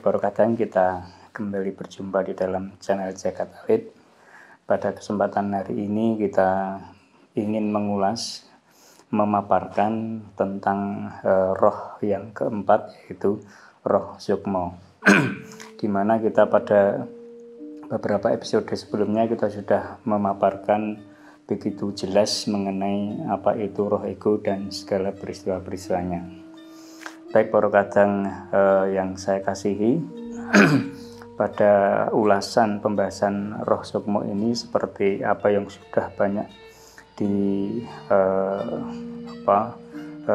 baru kadang kita kembali berjumpa di dalam channel Jagat Awit. Pada kesempatan hari ini kita ingin mengulas, memaparkan tentang roh yang keempat, yaitu roh Sukmo. Di mana kita pada beberapa episode sebelumnya kita sudah memaparkan begitu jelas mengenai apa itu roh ego dan segala peristiwa-peristiwanya. Baik para kadang yang saya kasihi, pada ulasan pembahasan roh Sukmo ini seperti apa yang sudah banyak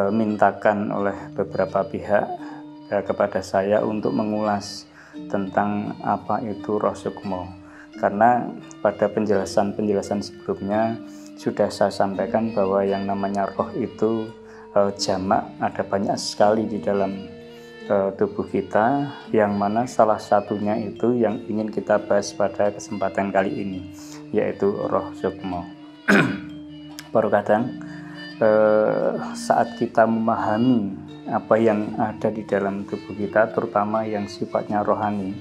mintakan oleh beberapa pihak kepada saya untuk mengulas tentang apa itu roh Sukmo. Karena pada penjelasan sebelumnya sudah saya sampaikan bahwa yang namanya roh itu jamak, ada banyak sekali di dalam tubuh kita, yang mana salah satunya itu yang ingin kita bahas pada kesempatan kali ini, yaitu roh Sukmo. Baru kadang saat kita memahami apa yang ada di dalam tubuh kita, terutama yang sifatnya rohani,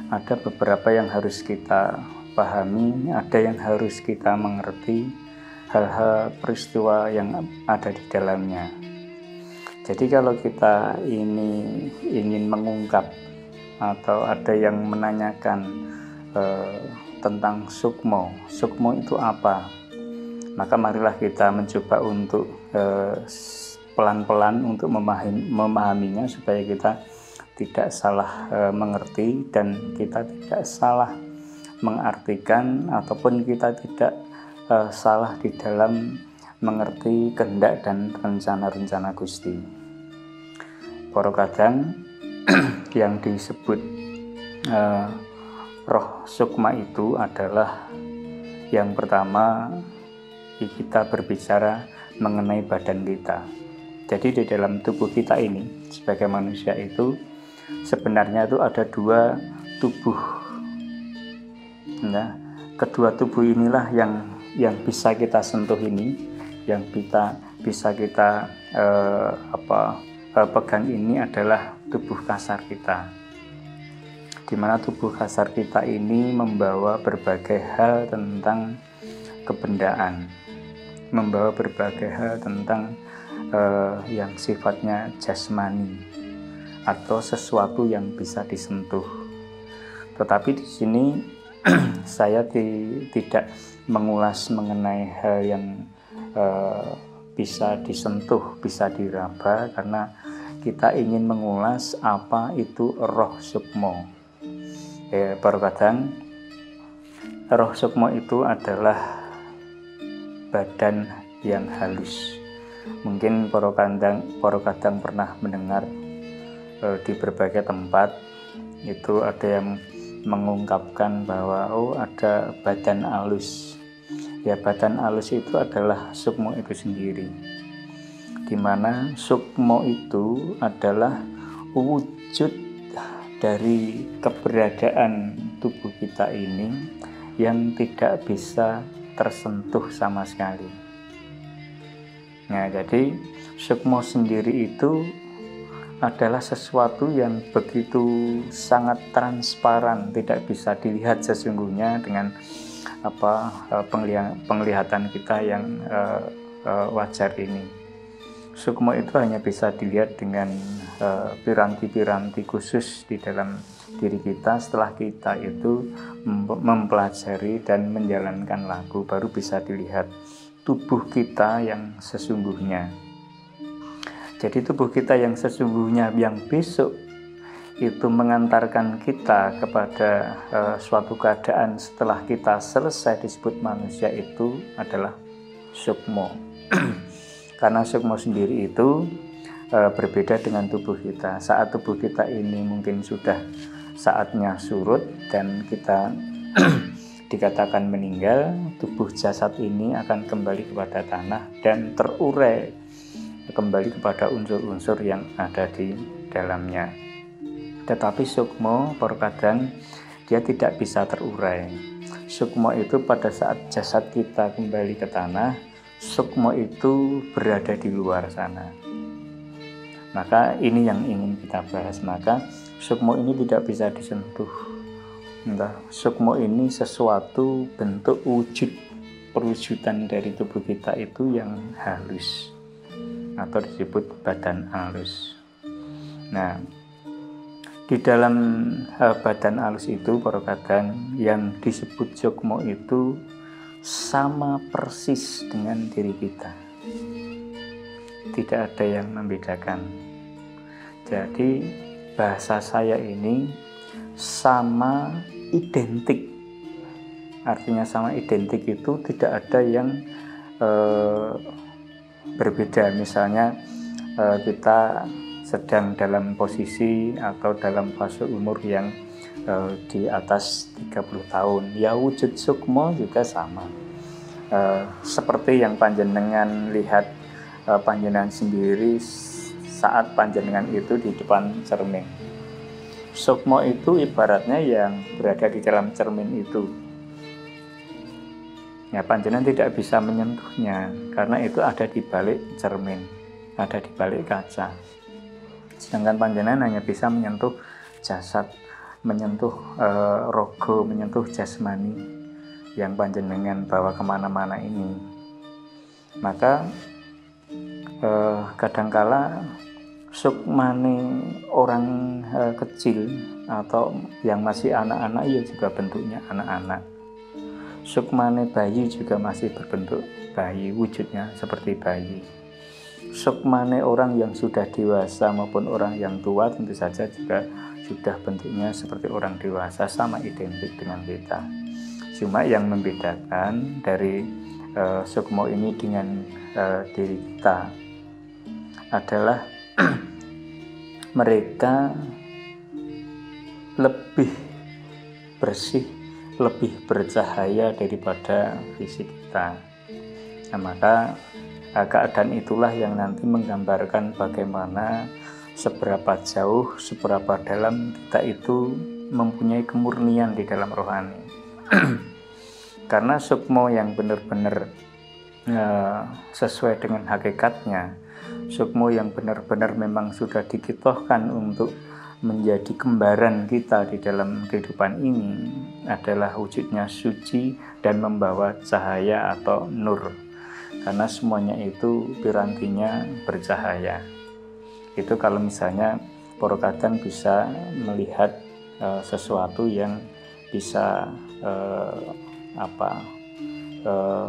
ada beberapa yang harus kita pahami, ada yang harus kita mengerti, hal-hal peristiwa yang ada di dalamnya. Jadi kalau kita ini ingin mengungkap atau ada yang menanyakan tentang Sukmo itu apa, maka marilah kita mencoba untuk pelan-pelan untuk memahaminya supaya kita tidak salah mengerti dan kita tidak salah mengartikan ataupun kita tidak salah di dalam mengerti kehendak dan rencana-rencana Gusti. Para kadang yang disebut roh Sukma itu adalah yang pertama, kita berbicara mengenai badan kita. Jadi di dalam tubuh kita ini sebagai manusia itu sebenarnya itu ada dua tubuh. Nah, kedua tubuh inilah yang bisa kita sentuh ini, yang bisa kita pegang ini adalah tubuh kasar kita, di mana tubuh kasar kita ini membawa berbagai hal tentang kebendaan, membawa berbagai hal tentang yang sifatnya jasmani atau sesuatu yang bisa disentuh. Tetapi di sini saya tidak mengulas mengenai hal yang bisa disentuh, bisa diraba, karena kita ingin mengulas apa itu roh Sukmo. Baru kadang roh Sukmo itu adalah badan yang halus. Mungkin para kadang pernah mendengar di berbagai tempat itu ada yang mengungkapkan bahwa ada badan alus. Ya, badan alus itu adalah Sukmo itu sendiri, di mana Sukmo itu adalah wujud dari keberadaan tubuh kita ini yang tidak bisa tersentuh sama sekali. Nah, jadi Sukmo sendiri itu adalah sesuatu yang begitu sangat transparan, tidak bisa dilihat sesungguhnya dengan penglihatan kita yang wajar ini. Sukmo itu hanya bisa dilihat dengan piranti-piranti khusus di dalam diri kita. Setelah kita itu mempelajari dan menjalankan lagu, baru bisa dilihat tubuh kita yang sesungguhnya. Jadi tubuh kita yang sesungguhnya yang besok itu mengantarkan kita kepada suatu keadaan setelah kita selesai disebut manusia, itu adalah Sukmo. Karena Sukmo sendiri itu berbeda dengan tubuh kita. Saat tubuh kita ini mungkin sudah saatnya surut dan kita dikatakan meninggal, tubuh jasad ini akan kembali kepada tanah dan terurai kembali kepada unsur-unsur yang ada di dalamnya. Tetapi Sukmo kadang dia tidak bisa terurai. Sukmo itu pada saat jasad kita kembali ke tanah, Sukmo itu berada di luar sana. Maka ini yang ingin kita bahas. Maka Sukmo ini tidak bisa disentuh. Sukmo ini sesuatu bentuk wujud perwujudan dari tubuh kita itu yang halus atau disebut badan halus. Nah, di dalam badan halus itu para kadang yang disebut sukmo itu sama persis dengan diri kita. Tidak ada yang membedakan. Jadi bahasa saya ini sama identik. Artinya sama identik itu tidak ada yang berbeda. Misalnya kita sedang dalam posisi atau dalam fase umur yang di atas 30 tahun, ya wujud sukmo juga sama. Seperti yang panjenengan lihat panjenengan sendiri saat panjenengan itu di depan cermin. Sukmo itu ibaratnya yang berada di dalam cermin itu. Ya, panjenengan tidak bisa menyentuhnya karena itu ada di balik cermin, ada di balik kaca. Sedangkan panjenengan hanya bisa menyentuh jasad, menyentuh rogo, menyentuh jasmani yang panjenengan bawa kemana-mana ini. Maka kadangkala sukmane orang kecil atau yang masih anak-anak ya juga bentuknya anak-anak. Sukmane bayi juga masih berbentuk bayi, wujudnya seperti bayi. Sukmane orang yang sudah dewasa maupun orang yang tua tentu saja juga sudah bentuknya seperti orang dewasa, sama identik dengan kita. Cuma yang membedakan dari sukmo ini dengan diri kita adalah mereka lebih bersih, lebih bercahaya daripada fisik kita. Nah, maka keadaan itulah yang nanti menggambarkan bagaimana seberapa jauh, seberapa dalam kita itu mempunyai kemurnian di dalam rohani. Karena sukmo yang benar-benar sesuai dengan hakikatnya, sukmo yang benar-benar memang sudah dikitohkan untuk menjadi kembaran kita di dalam kehidupan ini adalah wujudnya suci dan membawa cahaya atau nur. Karena semuanya itu pirantinya bercahaya. Itu kalau misalnya para kadang bisa melihat sesuatu yang bisa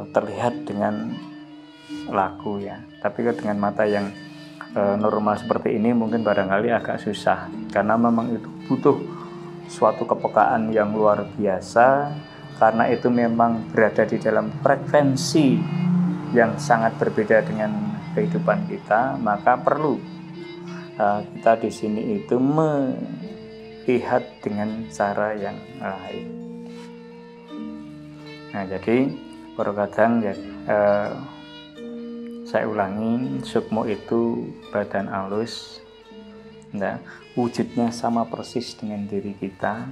terlihat dengan laku ya. Tapi dengan mata yang normal seperti ini mungkin barangkali agak susah, karena memang itu butuh suatu kepekaan yang luar biasa, karena itu memang berada di dalam frekuensi yang sangat berbeda dengan kehidupan kita. Maka perlu kita di sini itu melihat dengan cara yang lain. Nah, jadi kadang ya, saya ulangi, sukmo itu badan halus, nah, wujudnya sama persis dengan diri kita.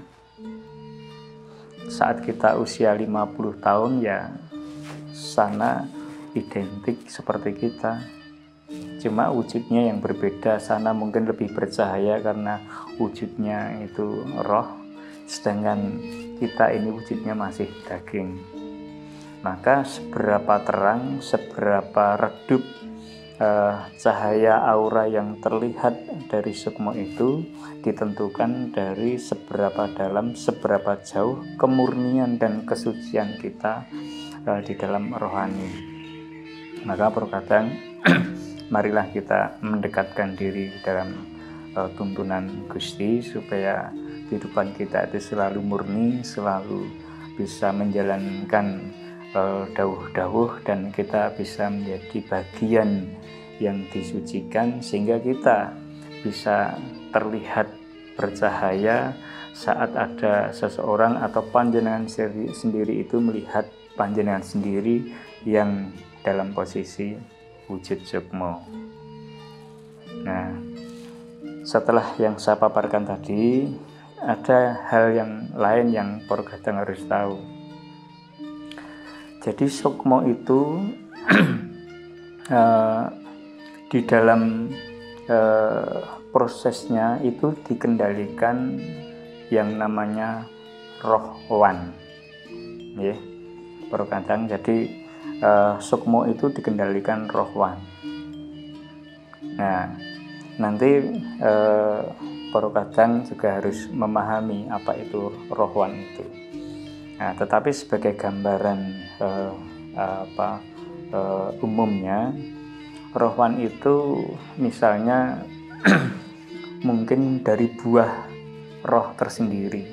Saat kita usia 50 tahun ya sana identik seperti kita, cuma wujudnya yang berbeda. Sana mungkin lebih bercahaya karena wujudnya itu roh, sedangkan kita ini wujudnya masih daging. Maka seberapa terang, seberapa redup cahaya aura yang terlihat dari sukmo itu ditentukan dari seberapa dalam, seberapa jauh kemurnian dan kesucian kita di dalam rohani. Maka perkataan marilah kita mendekatkan diri dalam tuntunan Gusti supaya kehidupan kita itu selalu murni, selalu bisa menjalankan dawuh-dawuh, dan kita bisa menjadi bagian yang disucikan sehingga kita bisa terlihat bercahaya saat ada seseorang atau panjenengan sendiri itu melihat panjenengan sendiri yang dalam posisi wujud sukmo. Nah, setelah yang saya paparkan tadi, ada hal yang lain yang para kadang harus tahu. Jadi sukmo itu di dalam prosesnya itu dikendalikan yang namanya roh wan, ya, para kadang. Jadi sukmo itu dikendalikan roh wan. Nah, nanti para kadang juga harus memahami apa itu roh wan itu. Nah, tetapi sebagai gambaran umumnya, roh wan itu misalnya mungkin dari buah roh tersendiri.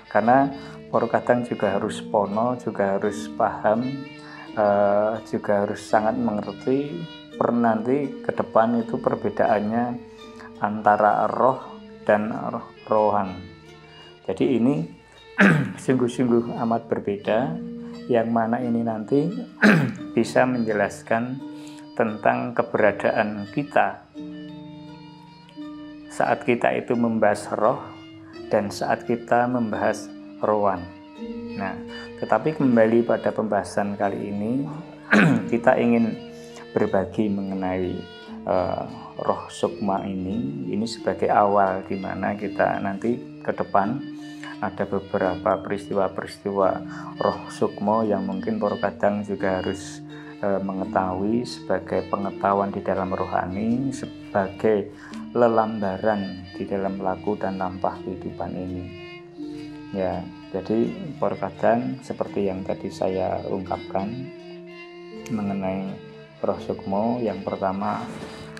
Karena para kadang juga harus pono, juga harus paham, juga harus sangat mengerti nanti ke depan itu perbedaannya antara roh dan rohan. Jadi ini sungguh-sungguh amat berbeda, yang mana ini nanti bisa menjelaskan tentang keberadaan kita saat kita itu membahas roh dan saat kita membahas rohan. Nah, tetapi kembali pada pembahasan kali ini kita ingin berbagi mengenai roh sukma ini sebagai awal di mana kita nanti ke depan ada beberapa peristiwa-peristiwa roh sukmo yang mungkin para kadang juga harus mengetahui sebagai pengetahuan di dalam rohani, sebagai lelambaran di dalam laku dan lampah kehidupan ini. Ya, jadi para kadang seperti yang tadi saya ungkapkan mengenai roh sukmo, yang pertama,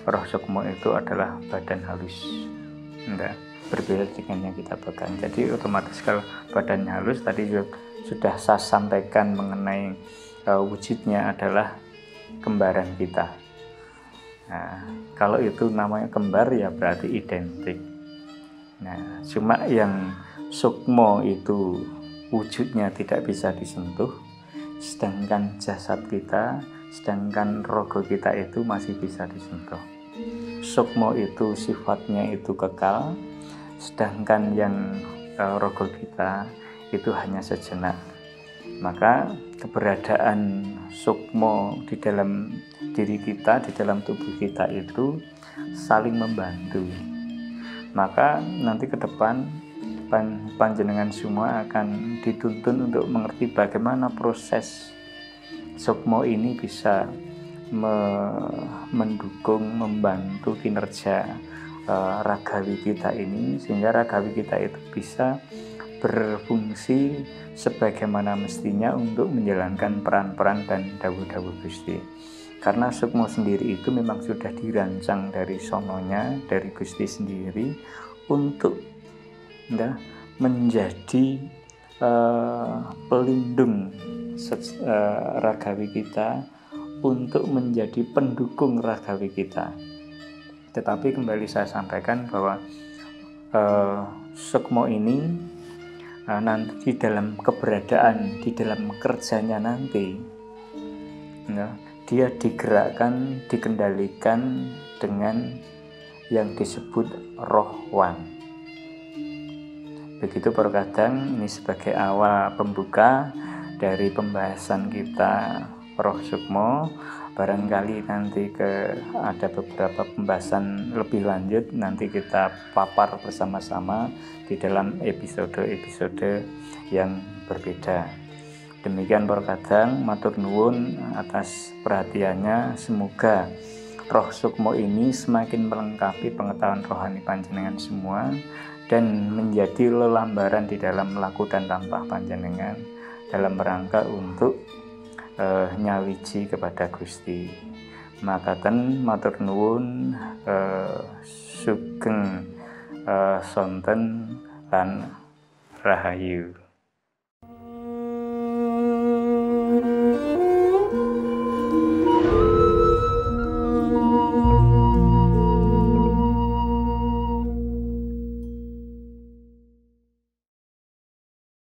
roh sukmo itu adalah badan halus. Enggak, berbeda dengan yang kita pegang. Jadi otomatis kalau badan halus tadi sudah saya sampaikan mengenai wujudnya adalah kembaran kita. Nah, kalau itu namanya kembar ya berarti identik. Nah, cuma yang sukmo itu wujudnya tidak bisa disentuh, sedangkan jasad kita, sedangkan rogo kita itu masih bisa disentuh. Sukmo itu sifatnya itu kekal, sedangkan yang rogo kita itu hanya sejenak. Maka keberadaan sukmo di dalam diri kita, di dalam tubuh kita itu saling membantu. Maka nanti ke depan panjenengan semua akan dituntun untuk mengerti bagaimana proses sukmo ini bisa mendukung, membantu kinerja ragawi kita ini, sehingga ragawi kita itu bisa berfungsi sebagaimana mestinya untuk menjalankan peran-peran dan dawuh-dawuh Gusti. Karena sukmo sendiri itu memang sudah dirancang dari sononya, dari Gusti sendiri untuk menjadi pelindung ragawi kita, untuk menjadi pendukung ragawi kita. Tetapi kembali saya sampaikan bahwa sukmo ini nanti di dalam keberadaan, di dalam kerjanya nanti, dia digerakkan, dikendalikan dengan yang disebut roh wan. Begitu para kadang, ini sebagai awal pembuka dari pembahasan kita roh sukmo. Barangkali nanti ada beberapa pembahasan lebih lanjut, nanti kita papar bersama-sama di dalam episode-episode yang berbeda. Demikian para kadang, matur nuwun atas perhatiannya. Semoga roh sukmo ini semakin melengkapi pengetahuan rohani panjenengan semua dan menjadi lelambaran di dalam laku dan lampah panjenengan dalam rangka untuk nyawiji kepada Gusti. Makaten matur nuwun, sugeng sonten lan rahayu.